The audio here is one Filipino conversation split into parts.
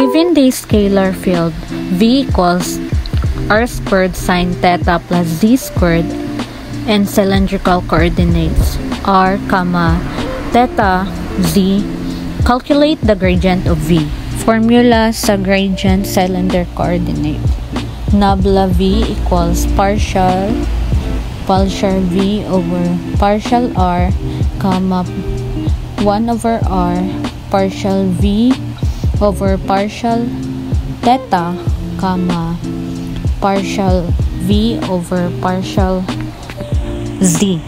Given the scalar field V equals r squared sine theta plus z squared and cylindrical coordinates r, theta, z, calculate the gradient of V. Formula sa gradient cylinder coordinate. Nabla V equals partial V over partial r, 1 over r, partial V over partial theta, partial V over partial z.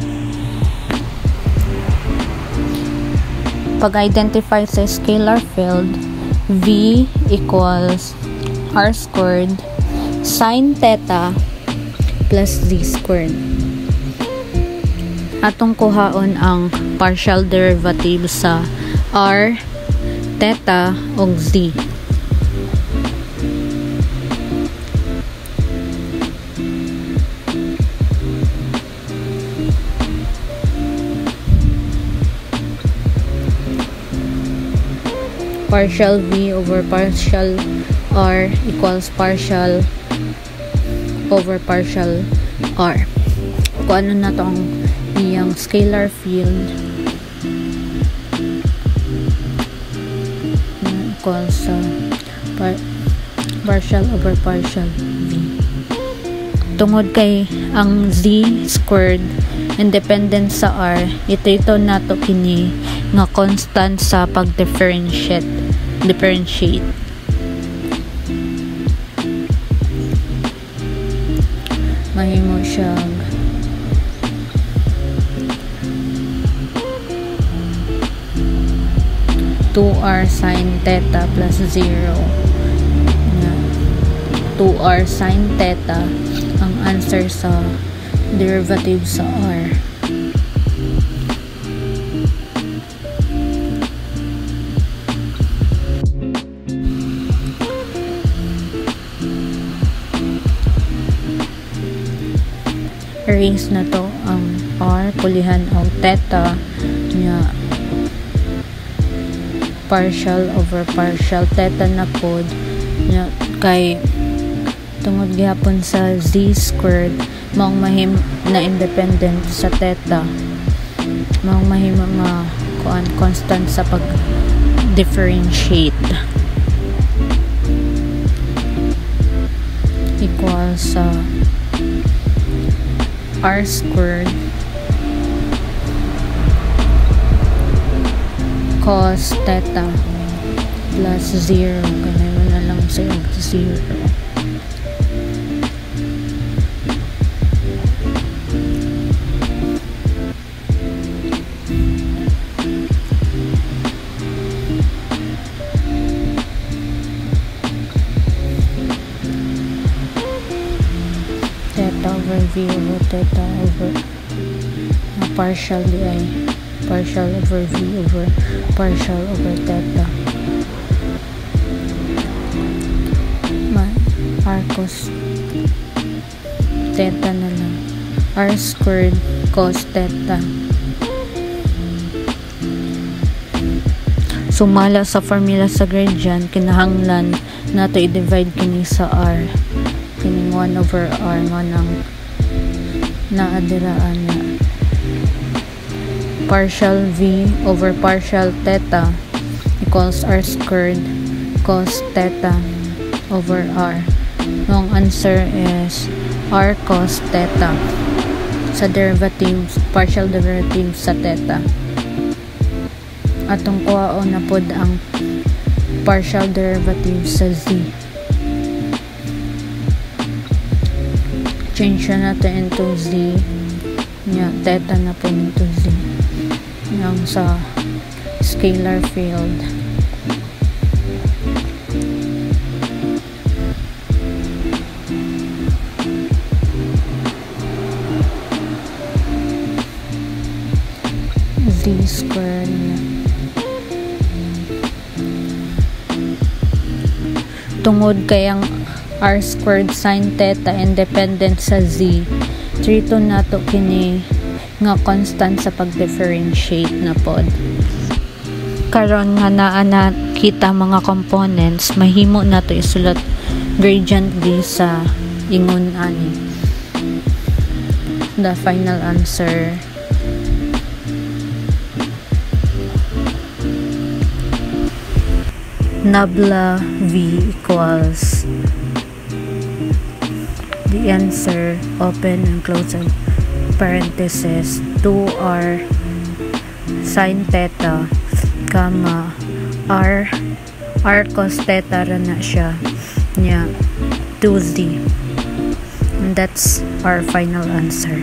Pag-identify sa scalar field, V equals r squared sine theta plus z squared. Atong kuhaon ang partial derivative sa r, theta, ug z. Partial V over partial R equals partial over partial R. Kung ano na tong iyang scalar field equals partial over partial V. Tungod kay ang Z squared independent sa R, ito nato kini nga constant sa pag-differentiate. Mahimo siyang (2r sine theta plus 0). 2r sine theta ang answer sa derivative sa R. Erase na to ang R, pulihan ang theta nya partial over partial theta na pod nya kay tungod gihapon sa z squared maong mahim na independent sa theta, maong mahim nga constant sa pag differentiate equals sa r squared cos theta plus 0. Ganun na lang sa 0. Theta over V over theta over partial di partial over V over partial over theta r cos theta na lang, r squared cos theta. Sumala sa formula sa gradient, kinahanglan nato i-divide kini sa r, kining 1 over r nga nang naadiraan na partial V over partial theta equals r squared cos theta over r. Ang answer is r cos theta sa derivatives, partial derivative sa theta. Atong kuhaon na pod ang partial derivative sa z. Change na natin into z nya theta na po into z yang sa scalar field. Z squared na. Tungod kayang r squared sine theta independent sa z, trito nato kini nga constant sa pag-differentiate na pod. Karon nga naa na makita mga components, mahimo na to isulat gradiently sa ingon ani. The final answer nabla V equals the answer, open and close parenthesis, 2r sin theta, comma, r cos theta ra na siya nya 2z, and that's our final answer.